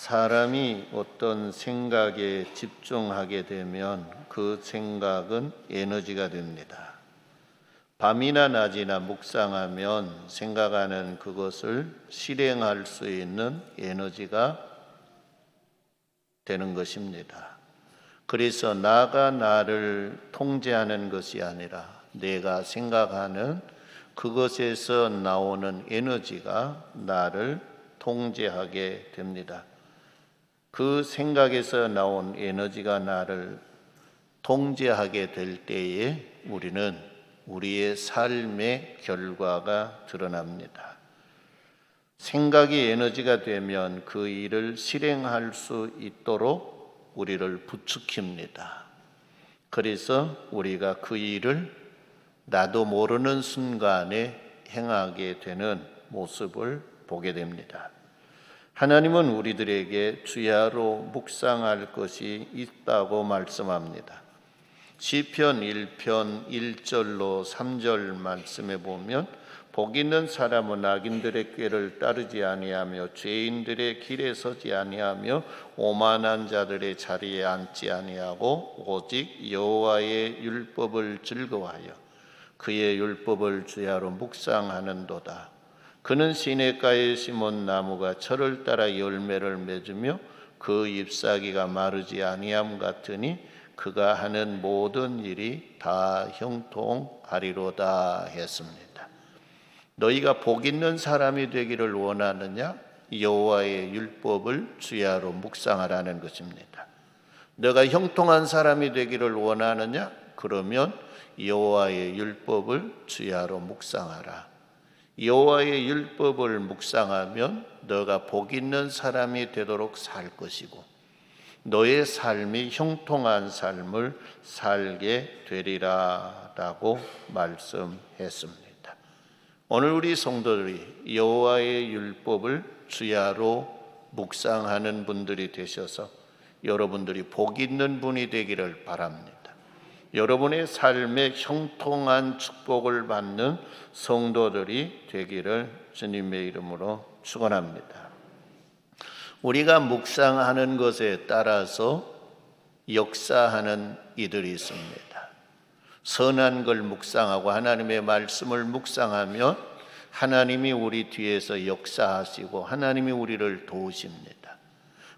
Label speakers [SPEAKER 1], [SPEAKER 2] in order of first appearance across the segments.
[SPEAKER 1] 사람이 어떤 생각에 집중하게 되면 그 생각은 에너지가 됩니다. 밤이나 낮이나 묵상하면 생각하는 그것을 실행할 수 있는 에너지가 되는 것입니다. 그래서 나가 나를 통제하는 것이 아니라 내가 생각하는 그것에서 나오는 에너지가 나를 통제하게 됩니다. 그 생각에서 나온 에너지가 나를 통제하게 될 때에 우리는 우리의 삶의 결과가 드러납니다. 생각이 에너지가 되면 그 일을 실행할 수 있도록 우리를 부추깁니다. 그래서 우리가 그 일을 나도 모르는 순간에 행하게 되는 모습을 보게 됩니다. 하나님은 우리들에게 주야로 묵상할 것이 있다고 말씀합니다. 시편 1편 1절로 3절 말씀에 보면 복 있는 사람은 악인들의 꾀를 따르지 아니하며 죄인들의 길에 서지 아니하며 오만한 자들의 자리에 앉지 아니하고 오직 여호와의 율법을 즐거워하여 그의 율법을 주야로 묵상하는도다. 그는 시냇가에 심은 나무가 철을 따라 열매를 맺으며 그 잎사귀가 마르지 아니함 같으니 그가 하는 모든 일이 다 형통하리로다 했습니다. 너희가 복 있는 사람이 되기를 원하느냐? 여호와의 율법을 주야로 묵상하라는 것입니다. 너가 형통한 사람이 되기를 원하느냐? 그러면 여호와의 율법을 주야로 묵상하라. 여호와의 율법을 묵상하면 너가 복 있는 사람이 되도록 살 것이고 너의 삶이 형통한 삶을 살게 되리라라고 말씀했습니다. 오늘 우리 성도들이 여호와의 율법을 주야로 묵상하는 분들이 되셔서 여러분들이 복 있는 분이 되기를 바랍니다. 여러분의 삶에 형통한 축복을 받는 성도들이 되기를 주님의 이름으로 축원합니다. 우리가 묵상하는 것에 따라서 역사하는 이들이 있습니다. 선한 걸 묵상하고 하나님의 말씀을 묵상하면 하나님이 우리 뒤에서 역사하시고 하나님이 우리를 도우십니다.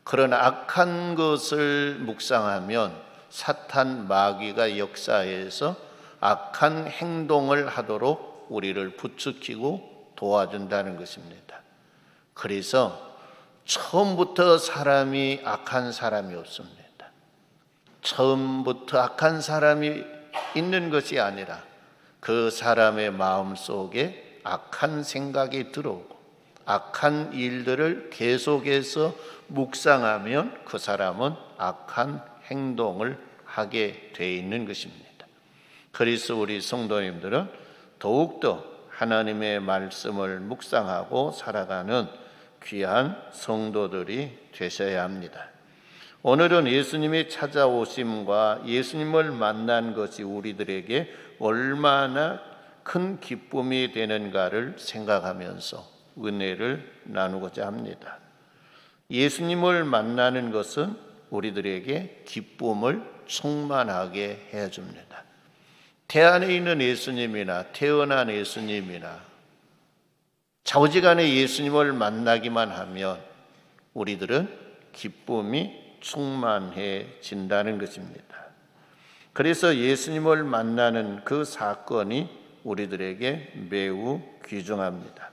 [SPEAKER 1] 그러나 악한 것을 묵상하면 사탄 마귀가 역사해서 악한 행동을 하도록 우리를 부추기고 도와준다는 것입니다. 그래서 처음부터 사람이 악한 사람이 없습니다. 처음부터 악한 사람이 있는 것이 아니라 그 사람의 마음속에 악한 생각이 들어오고 악한 일들을 계속해서 묵상하면 그 사람은 악한 행동을 하게 돼 있는 것입니다. 그래서 우리 성도님들은 더욱더 하나님의 말씀을 묵상하고 살아가는 귀한 성도들이 되셔야 합니다. 오늘은 예수님이 찾아오심과 예수님을 만난 것이 우리들에게 얼마나 큰 기쁨이 되는가를 생각하면서 은혜를 나누고자 합니다. 예수님을 만나는 것은 우리들에게 기쁨을 충만하게 해줍니다. 태안에 있는 예수님이나 태어난 예수님이나 좌우지간에 예수님을 만나기만 하면 우리들은 기쁨이 충만해진다는 것입니다. 그래서 예수님을 만나는 그 사건이 우리들에게 매우 귀중합니다.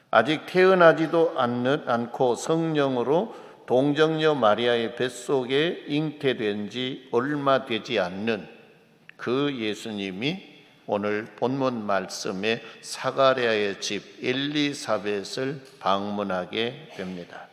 [SPEAKER 1] 아직 태어나지도 않고 성령으로 동정녀 마리아의 뱃속에 잉태된 지 얼마 되지 않는 그 예수님이 오늘 본문 말씀에 사가랴의 집 엘리사벳을 방문하게 됩니다.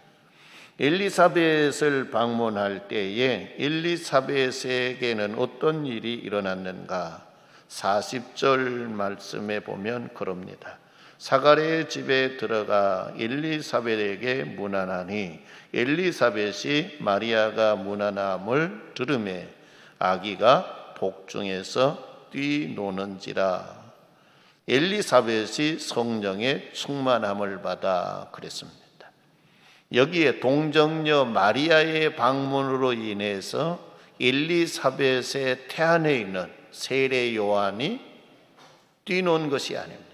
[SPEAKER 1] 엘리사벳을 방문할 때에 엘리사벳에게는 어떤 일이 일어났는가? 40절 말씀에 보면 그럽니다. 사가랴의 집에 들어가 엘리사벳에게 문안하니 엘리사벳이 마리아가 문안함을 들으매 아기가 복중에서 뛰노는지라. 엘리사벳이 성령의 충만함을 받아 그랬습니다. 여기에 동정녀 마리아의 방문으로 인해서 엘리사벳의 태안에 있는 세례 요한이 뛰노은 것이 아닙니다.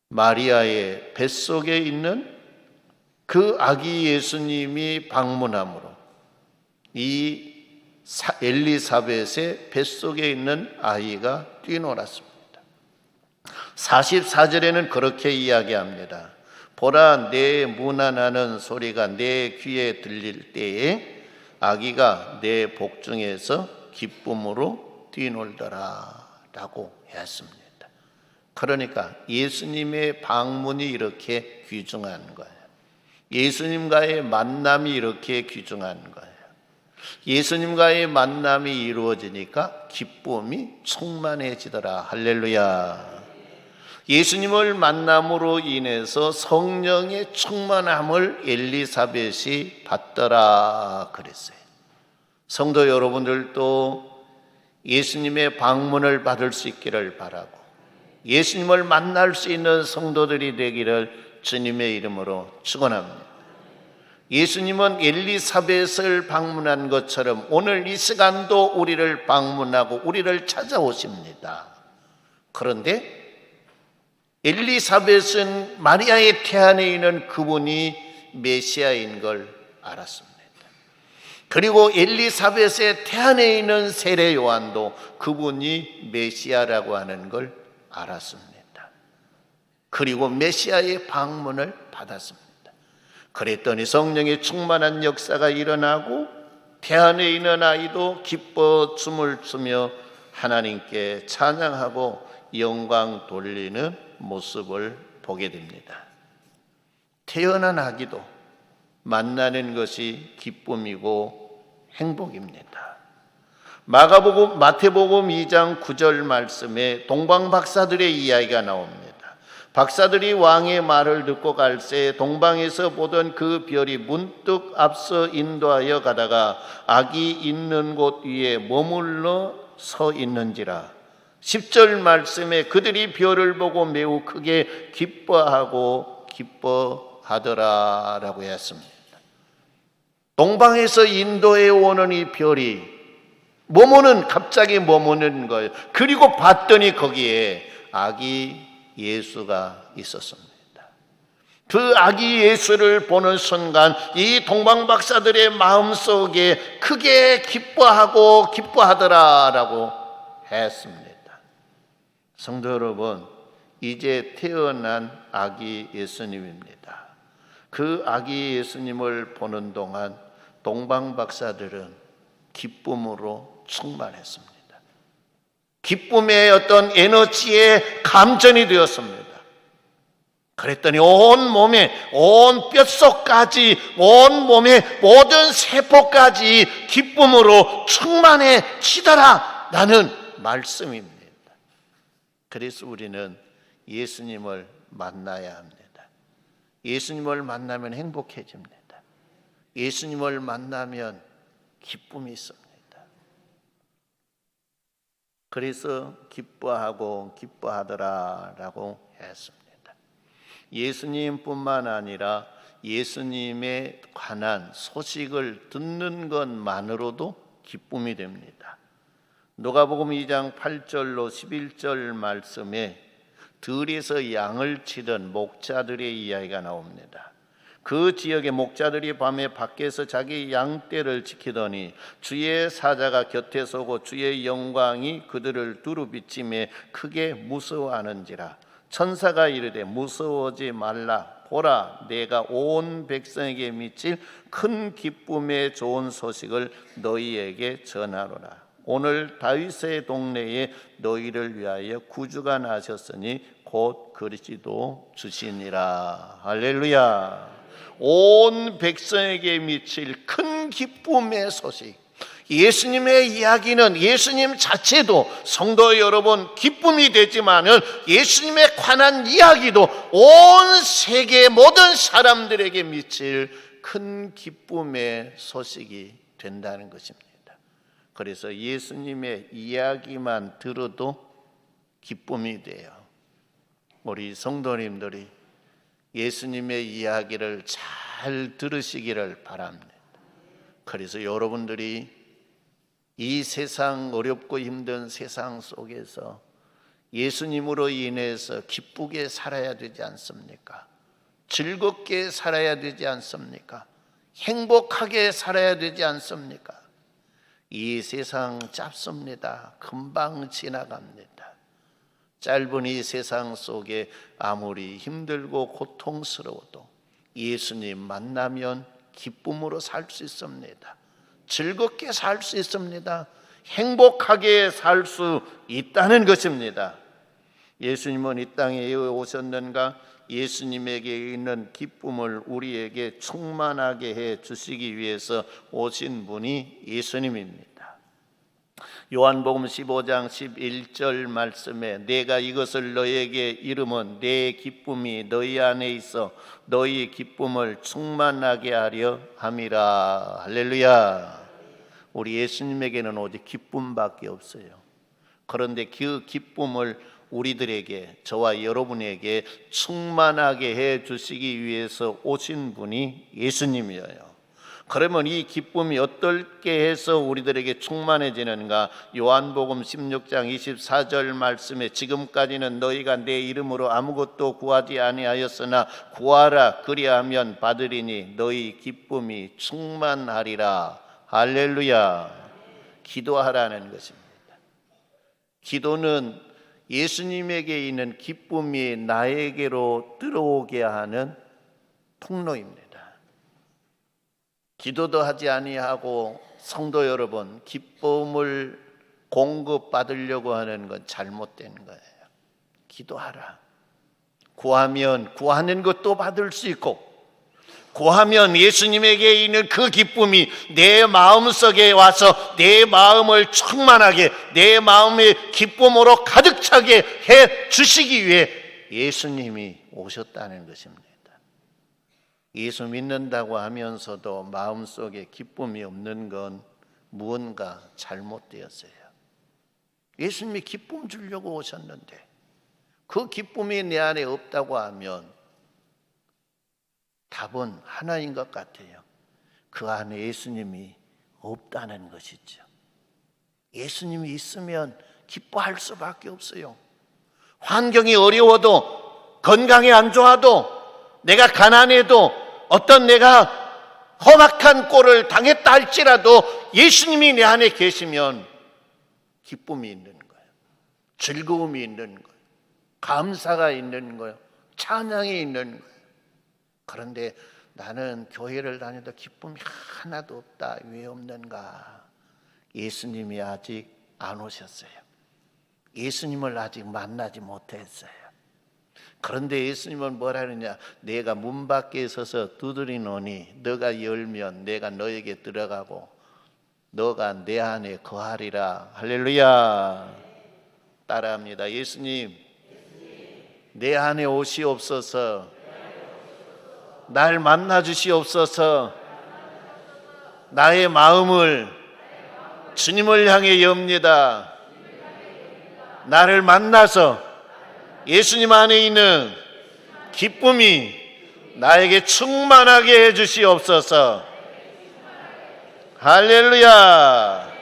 [SPEAKER 1] 마리아의 뱃속에 있는 그 아기 예수님이 방문함으로 이 엘리사벳의 뱃속에 있는 아이가 뛰놀았습니다. 44절에는 그렇게 이야기합니다. 보라, 내 문안하는 소리가 내 귀에 들릴 때에 아기가 내 복중에서 기쁨으로 뛰놀더라 라고 했습니다. 그러니까 예수님의 방문이 이렇게 귀중한 거예요. 예수님과의 만남이 이렇게 귀중한 거예요. 예수님과의 만남이 이루어지니까 기쁨이 충만해지더라. 할렐루야. 예수님을 만남으로 인해서 성령의 충만함을 엘리사벳이 받더라 그랬어요. 성도 여러분들도 예수님의 방문을 받을 수 있기를 바라고 예수님을 만날 수 있는 성도들이 되기를 주님의 이름으로 축원합니다. 예수님은 엘리사벳을 방문한 것처럼 오늘 이 시간도 우리를 방문하고 우리를 찾아오십니다. 그런데 엘리사벳은 마리아의 태안에 있는 그분이 메시아인 걸 알았습니다. 그리고 엘리사벳의 태안에 있는 세례 요한도 그분이 메시아라고 하는 걸 알았습니다. 그리고 메시아의 방문을 받았습니다. 그랬더니 성령의 충만한 역사가 일어나고 태안에 있는 아이도 기뻐 춤을 추며 하나님께 찬양하고 영광 돌리는 모습을 보게 됩니다. 태어난 아기도 만나는 것이 기쁨이고 행복입니다. 마태복음 2장 9절 말씀에 동방박사들의 이야기가 나옵니다. 박사들이 왕의 말을 듣고 갈새 동방에서 보던 그 별이 문득 앞서 인도하여 가다가 아기 있는 곳 위에 머물러 서 있는지라. 10절 말씀에 그들이 별을 보고 매우 크게 기뻐하더라 라고 했습니다. 동방에서 인도해 오는 이 별이 갑자기 머무는 거예요. 그리고 봤더니 거기에 아기 예수가 있었습니다. 그 아기 예수를 보는 순간 이 동방박사들의 마음속에 크게 기뻐하더라라고 했습니다. 성도 여러분, 이제 태어난 아기 예수님입니다. 그 아기 예수님을 보는 동안 동방박사들은 기쁨으로 충만했습니다. 기쁨의 어떤 에너지에 감전이 되었습니다. 그랬더니 온 몸에, 온 뼛속까지, 온 몸의 모든 세포까지 기쁨으로 충만해지더라 라는 말씀입니다. 그래서 우리는 예수님을 만나야 합니다. 예수님을 만나면 행복해집니다. 예수님을 만나면 기쁨이 있습니다. 그래서 기뻐하더라라고 했습니다. 예수님뿐만 아니라 예수님에 관한 소식을 듣는 것만으로도 기쁨이 됩니다. 누가복음 2장 8절로 11절 말씀에 들에서 양을 치던 목자들의 이야기가 나옵니다. 그 지역의 목자들이 밤에 밖에서 자기 양떼를 지키더니 주의 사자가 곁에 서고 주의 영광이 그들을 두루 비치매 크게 무서워하는지라. 천사가 이르되 무서워하지 말라. 보라, 내가 온 백성에게 미칠 큰 기쁨의 좋은 소식을 너희에게 전하노라. 오늘 다윗의 동네에 너희를 위하여 구주가 나셨으니 곧 그리스도 주시니라. 할렐루야. 온 백성에게 미칠 큰 기쁨의 소식. 예수님의 이야기는 예수님 자체도 성도 여러분 기쁨이 되지만은 예수님에 관한 이야기도 온 세계 모든 사람들에게 미칠 큰 기쁨의 소식이 된다는 것입니다. 그래서 예수님의 이야기만 들어도 기쁨이 돼요. 우리 성도님들이 예수님의 이야기를 잘 들으시기를 바랍니다. 그래서 여러분들이 이 세상, 어렵고 힘든 세상 속에서 예수님으로 인해서 기쁘게 살아야 되지 않습니까? 즐겁게 살아야 되지 않습니까? 행복하게 살아야 되지 않습니까? 이 세상 짧습니다. 금방 지나갑니다. 짧은 이 세상 속에 아무리 힘들고 고통스러워도 예수님 만나면 기쁨으로 살 수 있습니다. 즐겁게 살 수 있습니다. 행복하게 살 수 있다는 것입니다. 예수님은 이 땅에 왜 오셨는가? 예수님에게 있는 기쁨을 우리에게 충만하게 해 주시기 위해서 오신 분이 예수님입니다. 요한복음 15장 11절 말씀에 내가 이것을 너희에게 이름은 내 기쁨이 너희 안에 있어 너희 기쁨을 충만하게 하려 함이라. 할렐루야. 우리 예수님에게는 오직 기쁨밖에 없어요. 그런데 그 기쁨을 우리들에게, 저와 여러분에게 충만하게 해 주시기 위해서 오신 분이 예수님이에요. 그러면 이 기쁨이 어떻게 해서 우리들에게 충만해지는가? 요한복음 16장 24절 말씀에 지금까지는 너희가 내 이름으로 아무것도 구하지 아니하였으나 구하라 그리하면 받으리니 너희 기쁨이 충만하리라. 할렐루야. 기도하라는 것입니다. 기도는 예수님에게 있는 기쁨이 나에게로 들어오게 하는 통로입니다. 기도도 하지 아니하고 성도 여러분, 기쁨을 공급받으려고 하는 건 잘못된 거예요. 기도하라. 구하면 구하는 것도 받을 수 있고, 구하면 예수님에게 있는 그 기쁨이 내 마음속에 와서 내 마음을 충만하게, 내 마음의 기쁨으로 가득 차게 해 주시기 위해 예수님이 오셨다는 것입니다. 예수 믿는다고 하면서도 마음속에 기쁨이 없는 건 무언가 잘못되었어요. 예수님이 기쁨 주려고 오셨는데 그 기쁨이 내 안에 없다고 하면 답은 하나인 것 같아요. 그 안에 예수님이 없다는 것이죠. 예수님이 있으면 기뻐할 수밖에 없어요. 환경이 어려워도, 건강이 안 좋아도, 내가 가난해도, 어떤 내가 험악한 꼴을 당했다 할지라도 예수님이 내 안에 계시면 기쁨이 있는 거예요. 즐거움이 있는 거예요. 감사가 있는 거예요. 찬양이 있는 거예요. 그런데 나는 교회를 다녀도 기쁨이 하나도 없다. 왜 없는가? 예수님이 아직 안 오셨어요. 예수님을 아직 만나지 못했어요. 그런데 예수님은 뭐라 그러냐? 내가 문 밖에 서서 두드리노니 너가 열면 내가 너에게 들어가고 너가 내 안에 거하리라. 할렐루야. 따라합니다. 예수님, 내 안에 오시옵소서. 날 만나 주시옵소서. 나의 마음을 주님을 향해 엽니다. 나를 만나서 예수님 안에 있는 기쁨이 나에게 충만하게 해 주시옵소서. 할렐루야.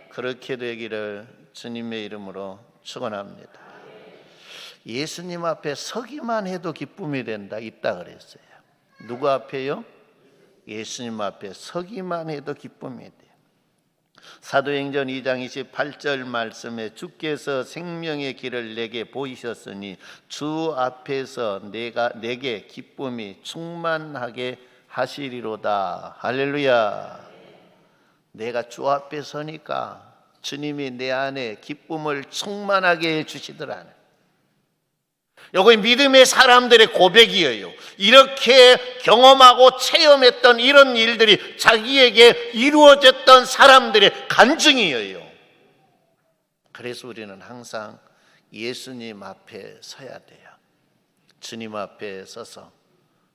[SPEAKER 1] 그렇게 되기를 주님의 이름으로 축원합니다. 예수님 앞에 서기만 해도 기쁨이 된다, 있다 그랬어요. 누구 앞에요? 예수님 앞에 서기만 해도 기쁨이 돼요. 사도행전 2장 28절 말씀에 주께서 생명의 길을 내게 보이셨으니 주 앞에서 내게 기쁨이 충만하게 하시리로다. 할렐루야. 내가 주 앞에 서니까 주님이 내 안에 기쁨을 충만하게 해주시더라는, 요거 믿음의 사람들의 고백이에요. 이렇게 경험하고 체험했던 이런 일들이 자기에게 이루어졌던 사람들의 간증이에요. 그래서 우리는 항상 예수님 앞에 서야 돼요. 주님 앞에 서서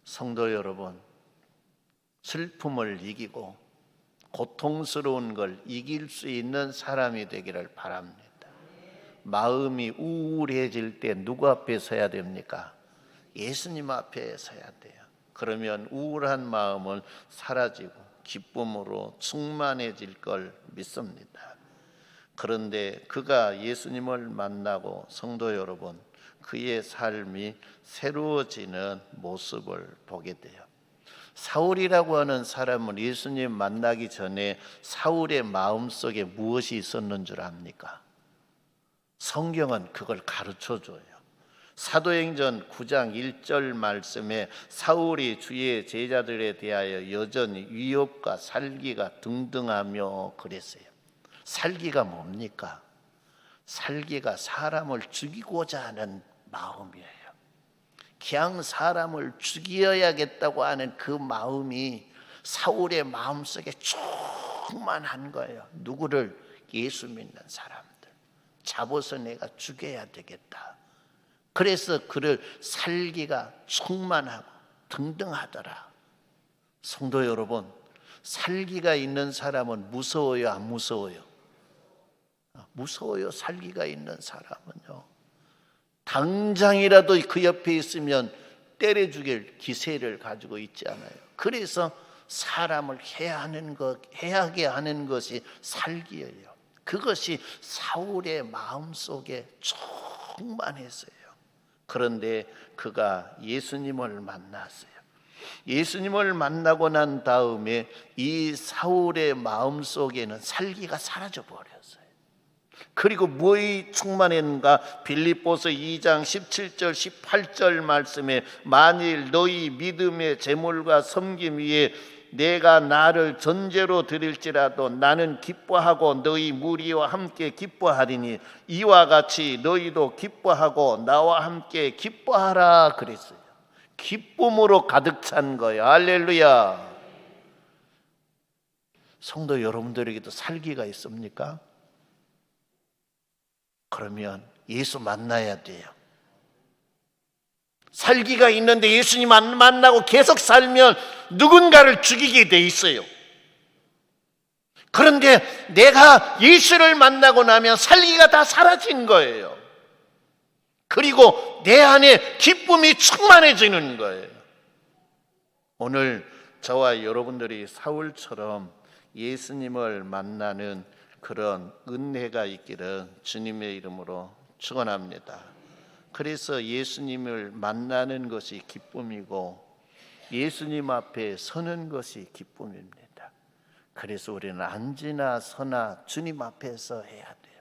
[SPEAKER 1] 성도 여러분, 슬픔을 이기고 고통스러운 걸 이길 수 있는 사람이 되기를 바랍니다. 마음이 우울해질 때 누구 앞에 서야 됩니까? 예수님 앞에 서야 돼요. 그러면 우울한 마음은 사라지고 기쁨으로 충만해질 걸 믿습니다. 그런데 그가 예수님을 만나고 성도 여러분, 그의 삶이 새로워지는 모습을 보게 돼요. 사울이라고 하는 사람은 예수님 만나기 전에 사울의 마음속에 무엇이 있었는 줄 압니까? 성경은 그걸 가르쳐 줘요. 사도행전 9장 1절 말씀에 사울이 주의 제자들에 대하여 여전히 위협과 살기가 등등하며 그랬어요. 살기가 뭡니까? 살기가 사람을 죽이고자 하는 마음이에요. 그냥 사람을 죽여야겠다고 하는 그 마음이 사울의 마음속에 충만한 거예요. 누구를? 예수 믿는 사람들. 잡아서 내가 죽여야 되겠다. 그래서 그를 살기가 충만하고 등등하더라. 성도 여러분, 살기가 있는 사람은 무서워요, 안 무서워요? 무서워요. 살기가 있는 사람은요. 당장이라도 그 옆에 있으면 때려 죽일 기세를 가지고 있지 않아요. 그래서 사람을 해하게 하는 것이 살기예요. 그것이 사울의 마음속에 충만했어요. 그런데 그가 예수님을 만났어요. 예수님을 만나고 난 다음에 이 사울의 마음속에는 살기가 사라져 버렸어요. 그리고 무엇이 충만했는가? 빌립보서 2장 17절 18절 말씀에 만일 너희 믿음의 제물과 섬김 위에 내가 나를 전제로 드릴지라도 나는 기뻐하고 너희 무리와 함께 기뻐하리니 이와 같이 너희도 기뻐하고 나와 함께 기뻐하라 그랬어요. 기쁨으로 가득 찬 거예요. 할렐루야. 성도 여러분들에게도 살기가 있습니까? 그러면 예수 만나야 돼요. 살기가 있는데 예수님 안 만나고 계속 살면 누군가를 죽이게 돼 있어요. 그런데 내가 예수를 만나고 나면 살기가 다 사라진 거예요. 그리고 내 안에 기쁨이 충만해지는 거예요. 오늘 저와 여러분들이 사울처럼 예수님을 만나는 그런 은혜가 있기를 주님의 이름으로 축원합니다. 그래서 예수님을 만나는 것이 기쁨이고 예수님 앞에 서는 것이 기쁨입니다. 그래서 우리는 앉으나 서나 주님 앞에서 해야 돼요.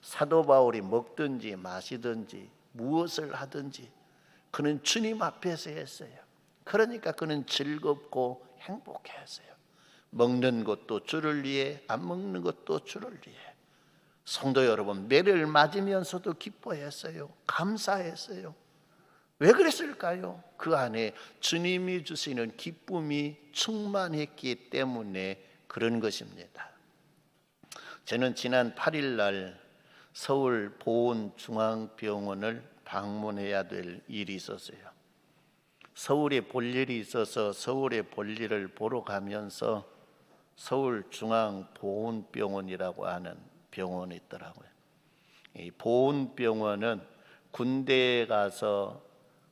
[SPEAKER 1] 사도 바울이 먹든지 마시든지 무엇을 하든지 그는 주님 앞에서 했어요. 그러니까 그는 즐겁고 행복했어요. 먹는 것도 주를 위해, 안 먹는 것도 주를 위해. 성도 여러분, 매를 맞으면서도 기뻐했어요. 감사했어요. 왜 그랬을까요? 그 안에 주님이 주시는 기쁨이 충만했기 때문에 그런 것입니다. 저는 지난 8일 날 서울 보훈중앙병원을 방문해야 될 일이 있었어요. 서울에 볼 일이 있어서 서울에 볼 일을 보러 가면서 서울중앙보훈병원이라고 하는 병원이 있더라고요. 이 보훈병원은 군대에 가서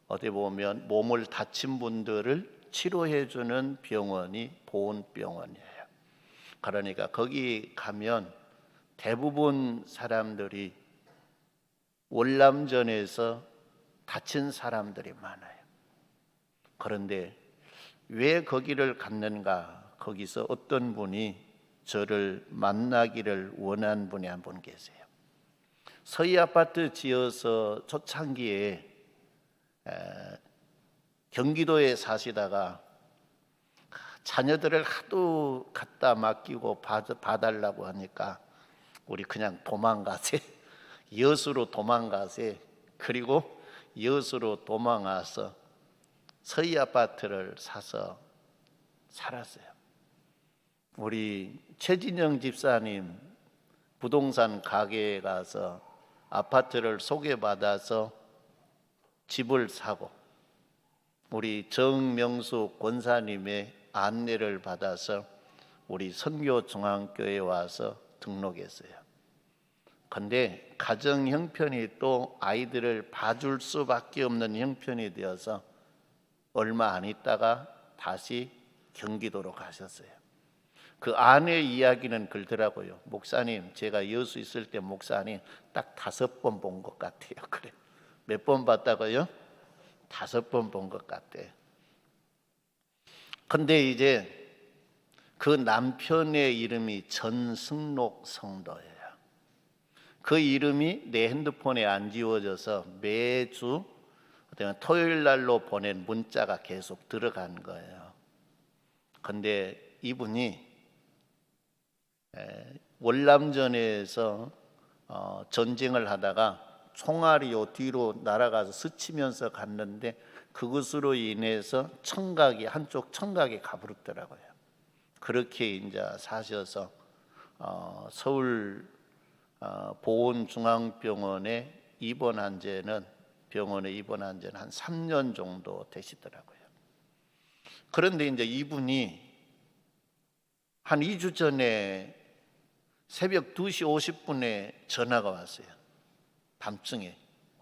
[SPEAKER 1] 어디 보면 몸을 다친 분들을 치료해주는 병원이 보훈병원이에요. 그러니까 거기 가면 대부분 사람들이 월남전에서 다친 사람들이 많아요. 그런데 왜 거기를 갔는가? 거기서 어떤 분이 저를 만나기를 원한 분이 한 분 계세요. 서희 아파트 지어서 초창기에 경기도에 사시다가 자녀들을 하도 갖다 맡기고 봐달라고 하니까 우리 그냥 도망가세, 여수로 도망가세. 그리고 여수로 도망와서 서희 아파트를 사서 살았어요. 우리 최진영 집사님 부동산 가게에 가서 아파트를 소개받아서 집을 사고, 우리 정명수 권사님의 안내를 받아서 우리 선교중앙교회에 와서 등록했어요. 근데 가정 형편이 또 아이들을 봐줄 수밖에 없는 형편이 되어서 얼마 안 있다가 다시 경기도로 가셨어요. 그 아내 이야기는 그러더라고요. 목사님, 제가 여수 있을 때 목사님 딱 5번 본 것 같아요. 그래. 몇 번 봤다고요? 5번 본 것 같대. 근데 이제 그 남편의 이름이 전승록 성도예요. 그 이름이 내 핸드폰에 안 지워져서 매주 토요일 날로 보낸 문자가 계속 들어간 거예요. 근데 이분이 월남전에서 전쟁을 하다가 총알이 요 뒤로 날아가서 스치면서 갔는데 그것으로 인해서 한쪽 청각이 가부럽더라고요. 그렇게 이제 사셔서 서울 보훈중앙병원에 입원한 지는 한 3년 정도 되시더라고요. 그런데 이제 이분이 한 2주 전에 새벽 2시 50분에 전화가 왔어요. 밤중에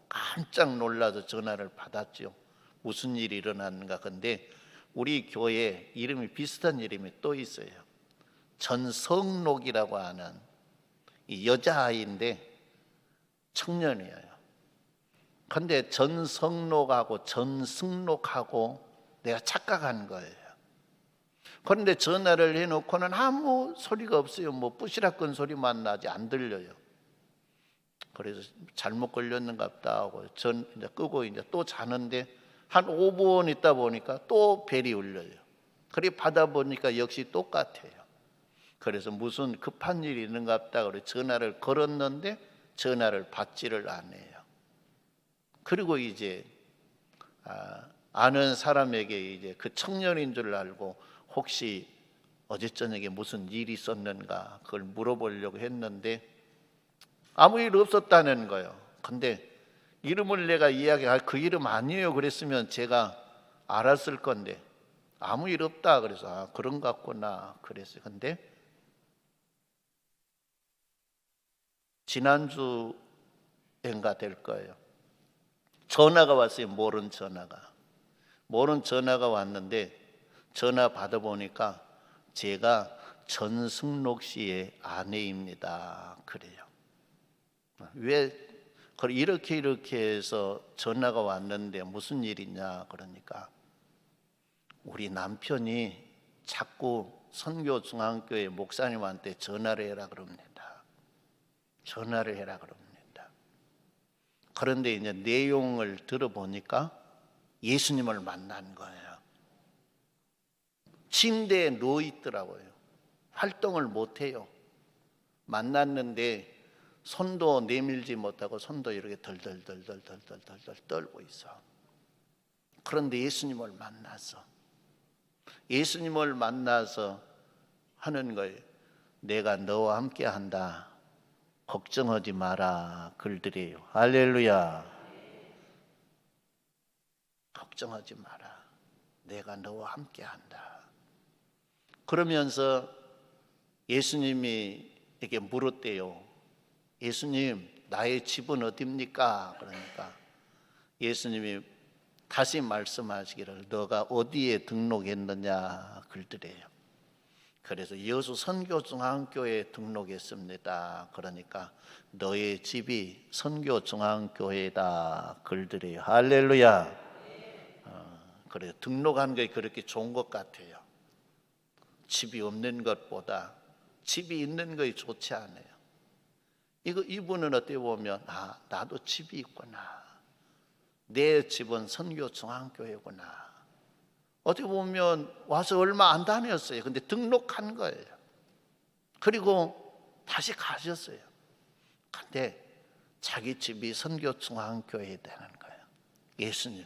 [SPEAKER 1] 깜짝 놀라서 전화를 받았죠. 무슨 일이 일어났는가. 근데 우리 교회 이름이 비슷한 이름이 또 있어요. 전성록이라고 하는 이 여자아이인데 청년이에요. 근데 전성록하고 전승록하고 내가 착각한 거예요. 그런데 전화를 해놓고는 아무 소리가 없어요. 뭐 부시락건 소리만 나지 안 들려요. 그래서 잘못 걸렸는가 보다 하고 전 이제 끄고 이제 또 자는데 한 5분 있다 보니까 또 벨이 울려요. 그래 받아보니까 역시 똑같아요. 그래서 무슨 급한 일이 있는가 보다 그래 전화를 걸었는데 전화를 받지를 않아요. 그리고 이제 아는 사람에게 이제 그 청년인 줄 알고 혹시 어제 저녁에 무슨 일이 있었는가 그걸 물어보려고 했는데 아무 일 없었다는 거예요. 근데 이름을 내가 이야기할 그 이름 아니에요 그랬으면 제가 알았을 건데 아무 일 없다 그래서 그런 것 같구나 그랬어요. 근데 지난주인가 될 거예요. 전화가 왔어요. 모른 전화가 왔는데 전화 받아보니까 제가 전승록 씨의 아내입니다. 그래요. 왜 이렇게 해서 전화가 왔는데 무슨 일이냐 그러니까 우리 남편이 자꾸 선교중앙교회 목사님한테 전화를 해라 그럽니다. 그런데 이제 내용을 들어보니까 예수님을 만난 거예요. 침대에 누워 있더라고요. 활동을 못 해요. 만났는데 손도 내밀지 못하고 손도 이렇게 덜덜덜 떨고 있어. 그런데 예수님을 만나서 하는 거예요. 내가 너와 함께 한다. 걱정하지 마라. 글들이에요. 할렐루야. 걱정하지 마라. 내가 너와 함께 한다. 그러면서 예수님이 이렇게 물었대요. 예수님, 나의 집은 어디입니까? 그러니까 예수님이 다시 말씀하시기를 너가 어디에 등록했느냐 글들이에요. 그래서 여수 선교중앙교회에 등록했습니다. 그러니까 너의 집이 선교중앙교회다 글들이에요. 할렐루야. 그래 등록한 게 그렇게 좋은 것 같아요. 집이 없는 것보다 집이 있는 것이 좋지 않아요. 이분은 어떻게 보면 나도 집이 있구나. 내 집은 선교중앙교회구나. 어떻게 보면 와서 얼마 안 다녔어요. 근데 등록한 거예요. 그리고 다시 가셨어요. 근데 자기 집이 선교중앙교회 되는 거예요. 예수님이.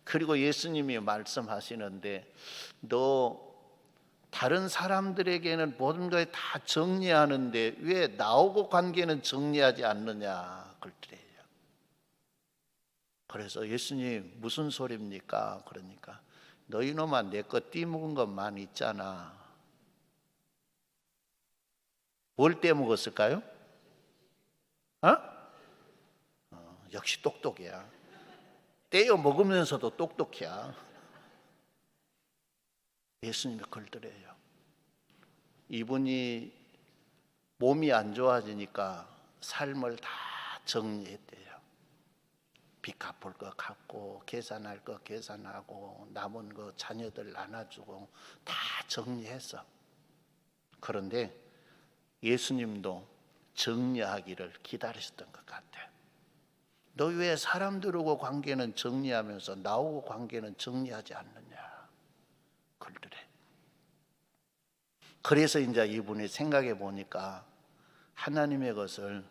[SPEAKER 1] 그리고 예수님이 말씀하시는데 너 다른 사람들에게는 모든 걸 다 정리하는데 왜 나하고 관계는 정리하지 않느냐 그랬더래요. 그래서 예수님 무슨 소리입니까? 그러니까 너희 놈아 내 거 띠먹은 것만 있잖아. 뭘 떼먹었을까요? 역시 똑똑이야. 떼어 먹으면서도 똑똑이야. 예수님이 걸더래요. 이분이 몸이 안 좋아지니까 삶을 다 정리했대요. 빚 갚을 거 갚고 계산할 거 계산하고 남은 거 자녀들 나눠주고 다 정리했어. 그런데 예수님도 정리하기를 기다리셨던 것 같아요. 너 왜 사람들하고 관계는 정리하면서 나하고 관계는 정리하지 않느냐 그러더래. 그래서 이제 이분이 생각해 보니까 하나님의 것을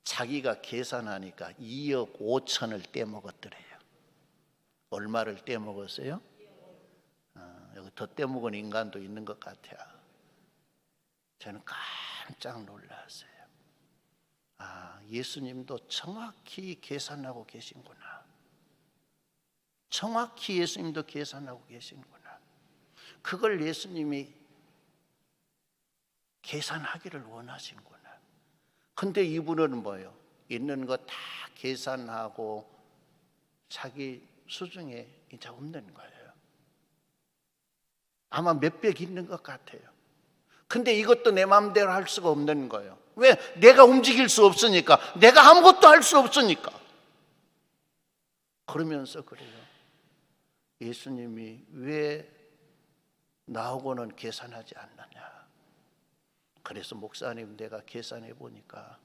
[SPEAKER 1] 자기가 계산하니까 2억 5천을 떼먹었더래요. 얼마를 떼먹었어요? 여기 더 떼먹은 인간도 있는 것 같아요. 저는 깜짝 놀랐어요. 예수님도 정확히 계산하고 계신구나. 정확히 예수님도 계산하고 계신구나. 그걸 예수님이 계산하기를 원하신구나. 근데 이분은 뭐예요? 있는 거 다 계산하고 자기 수중에 이제 없는 거예요. 아마 몇백 있는 것 같아요. 근데 이것도 내 마음대로 할 수가 없는 거예요. 왜? 내가 움직일 수 없으니까. 내가 아무것도 할 수 없으니까. 그러면서 그래요. 예수님이 왜 나하고는 계산하지 않느냐. 그래서 목사님 내가 계산해 보니까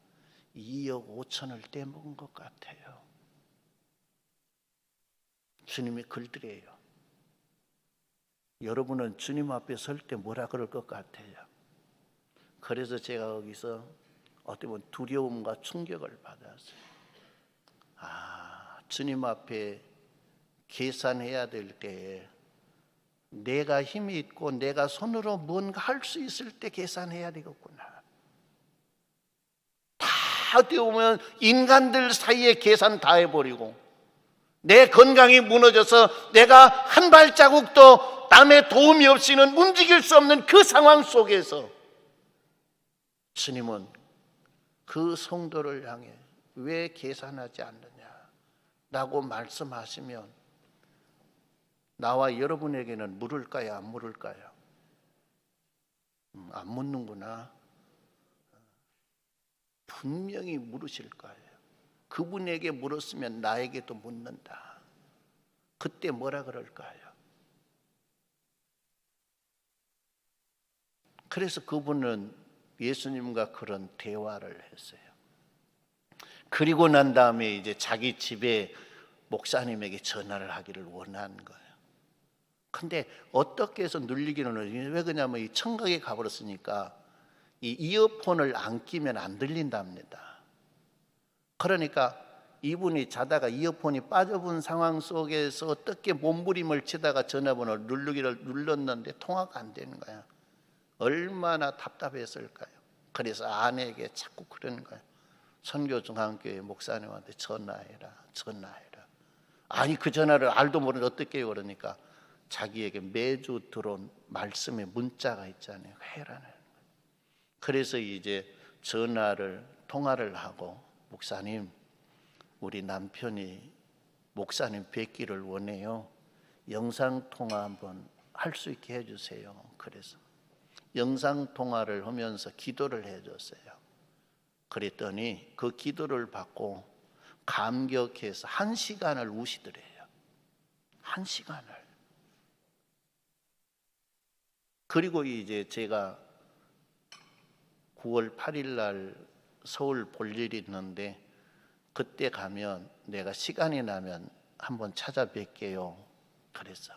[SPEAKER 1] 2억 5천을 떼먹은 것 같아요. 주님이 걸드려요. 여러분은 주님 앞에 설 때 뭐라 그럴 것 같아요? 그래서 제가 거기서 어떻게 보면 두려움과 충격을 받았어요. 주님 앞에 계산해야 될 때에 내가 힘이 있고 내가 손으로 뭔가 할 수 있을 때 계산해야 되겠구나. 다 어떻게 보면 인간들 사이에 계산 다 해버리고 내 건강이 무너져서 내가 한 발자국도 남의 도움이 없이는 움직일 수 없는 그 상황 속에서 주님은 그 성도를 향해 왜 계산하지 않느냐라고 말씀하시면 나와 여러분에게는 물을까요? 안 물을까요? 안 묻는구나. 분명히 물으실 거예요. 그분에게 물었으면 나에게도 묻는다. 그때 뭐라 그럴까요? 그래서 그분은 예수님과 그런 대화를 했어요. 그리고 난 다음에 이제 자기 집에 목사님에게 전화를 하기를 원한 거예요. 근데 어떻게 해서 눌리기는 왜 그러냐면 이 청각에 가버렸으니까 이 이어폰을 안 끼면 안 들린답니다. 그러니까 이분이 자다가 이어폰이 빠져본 상황 속에서 어떻게 몸부림을 치다가 전화번호를 누르기를 눌렀는데 통화가 안 되는 거야. 얼마나 답답했을까요? 그래서 아내에게 자꾸 그러는 거예요. 선교중앙교회 목사님한테 전화해라. 아니 그 전화를 알도 모르는데 어떻게 해요? 그러니까 자기에게 매주 들어온 말씀의 문자가 있잖아요. 해라는 거예요. 그래서 이제 통화를 하고 목사님 우리 남편이 목사님 뵙기를 원해요. 영상통화 한번 할 수 있게 해주세요. 그래서 영상통화를 하면서 기도를 해줬어요. 그랬더니 그 기도를 받고 감격해서 1시간을 우시더래요. 1시간을. 그리고 이제 제가 9월 8일 날 서울 볼 일이 있는데 그때 가면 내가 시간이 나면 한번 찾아뵐게요. 그래서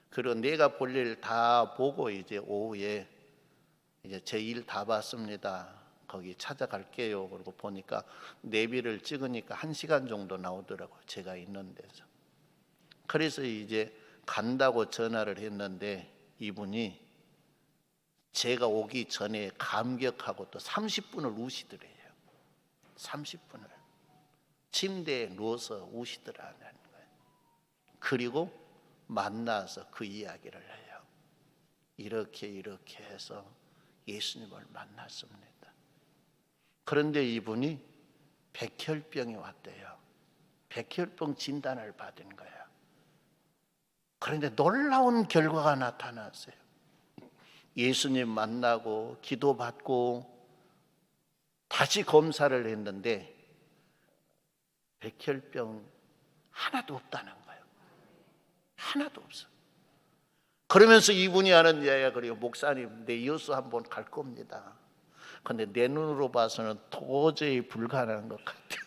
[SPEAKER 1] 그리고 내가 볼 일 다 보고 이제 오후에 이제 제 일 다 봤습니다. 거기 찾아갈게요. 그러고 보니까 내비를 찍으니까 1시간 정도 나오더라고요. 제가 있는 데서. 그래서 이제 간다고 전화를 했는데 이분이 제가 오기 전에 감격하고 또 30분을 우시더래요. 30분을. 침대에 누워서 우시더라는 거예요. 그리고 만나서 그 이야기를 해요. 이렇게 해서 예수님을 만났습니다. 그런데 이분이 백혈병이 왔대요. 백혈병 진단을 받은 거예요. 그런데 놀라운 결과가 나타났어요. 예수님 만나고 기도받고 다시 검사를 했는데 백혈병 하나도 없다는 거예요. 하나도 없어. 그러면서 이분이 하는 이야기가 그래요. 목사님, 내 여수 한번 갈 겁니다. 근데 내 눈으로 봐서는 도저히 불가능한 것 같아요.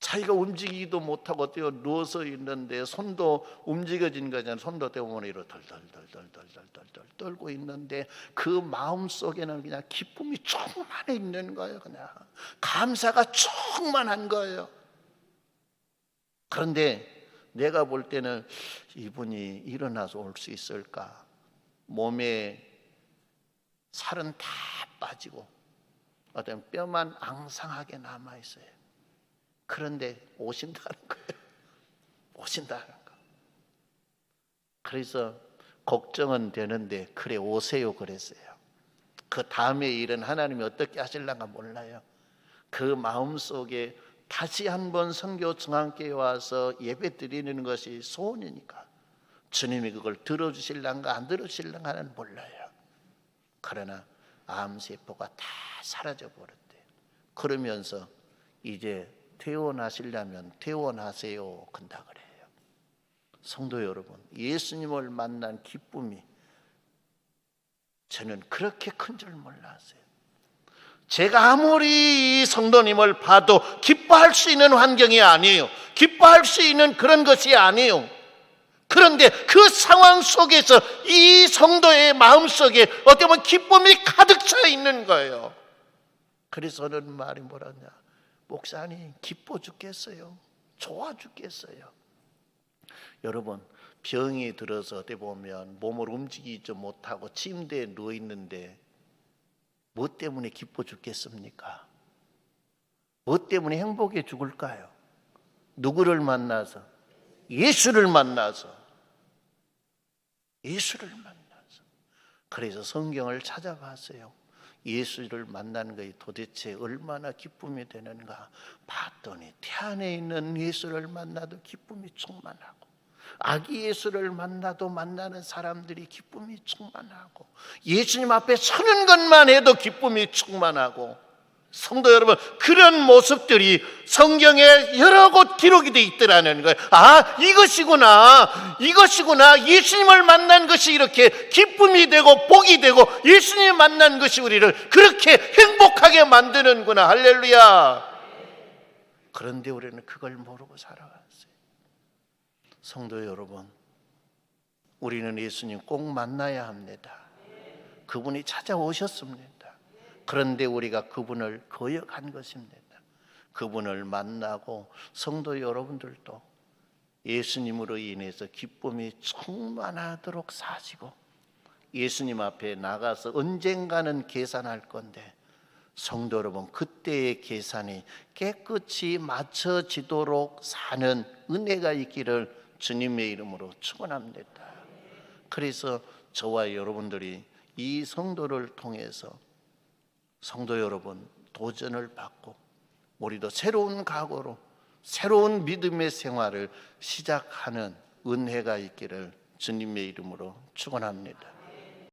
[SPEAKER 1] 자기가 움직이기도 못하고 뛰어 누워서 있는데 손도 움직여진 거잖아요. 손도 대부분 이렇게 덜덜덜덜덜덜덜 떨고 있는데 그 마음 속에는 그냥 기쁨이 충만해 있는 거예요. 그냥 감사가 충만한 거예요. 그런데 내가 볼 때는 이분이 일어나서 올 수 있을까? 몸에 살은 다 빠지고 어떤 뼈만 앙상하게 남아 있어요. 그런데 오신다는 거예요. 오신다는 거. 그래서 걱정은 되는데 그래 오세요 그랬어요. 그 다음에 일은 하나님이 어떻게 하실란가 몰라요. 그 마음속에 다시 한번 선교 중앙교회 와서 예배 드리는 것이 소원이니까 주님이 그걸 들어주실란가 안 들어주실란가는 몰라요. 그러나 암세포가 다 사라져 버렸대요. 그러면서 이제 퇴원하시려면 퇴원하세요 근다 그래요. 성도 여러분, 예수님을 만난 기쁨이 저는 그렇게 큰 줄 몰랐어요. 제가 아무리 이 성도님을 봐도 기뻐할 수 있는 환경이 아니에요. 기뻐할 수 있는 그런 것이 아니에요. 그런데 그 상황 속에서 이 성도의 마음속에 어떻게 보면 기쁨이 가득 차 있는 거예요. 그래서 저는 말이 뭐라냐, 목사님 기뻐 죽겠어요. 좋아 죽겠어요. 여러분, 병이 들어서 어떻게 보면 몸을 움직이지 못하고 침대에 누워 있는데 뭐 때문에 기뻐 죽겠습니까? 뭐 때문에 행복해 죽을까요? 누구를 만나서? 예수를 만나서. 예수를 만나서. 그래서 성경을 찾아봤어요. 예수를 만나는 것이 도대체 얼마나 기쁨이 되는가 봤더니 태안에 있는 예수를 만나도 기쁨이 충만하고 아기 예수를 만나도 만나는 사람들이 기쁨이 충만하고 예수님 앞에 서는 것만 해도 기쁨이 충만하고 성도 여러분, 그런 모습들이 성경에 여러 곳 기록이 되어 있더라는 거예요. 아, 이것이구나. 예수님을 만난 것이 이렇게 기쁨이 되고 복이 되고 예수님을 만난 것이 우리를 그렇게 행복하게 만드는구나. 할렐루야. 그런데 우리는 그걸 모르고 살아갔어요. 성도 여러분, 우리는 예수님 꼭 만나야 합니다. 그분이 찾아오셨습니다. 그런데 우리가 그분을 거역한 것입니다. 그분을 만나고 성도 여러분들도 예수님으로 인해서 기쁨이 충만하도록 사시고 예수님 앞에 나가서 언젠가는 계산할 건데 성도 여러분, 그때의 계산이 깨끗이 맞춰지도록 사는 은혜가 있기를 주님의 이름으로 축원합니다. 그래서 저와 여러분들이 이 성도를 통해서 성도 여러분 도전을 받고 우리도 새로운 각오로 새로운 믿음의 생활을 시작하는 은혜가 있기를 주님의 이름으로 축원합니다.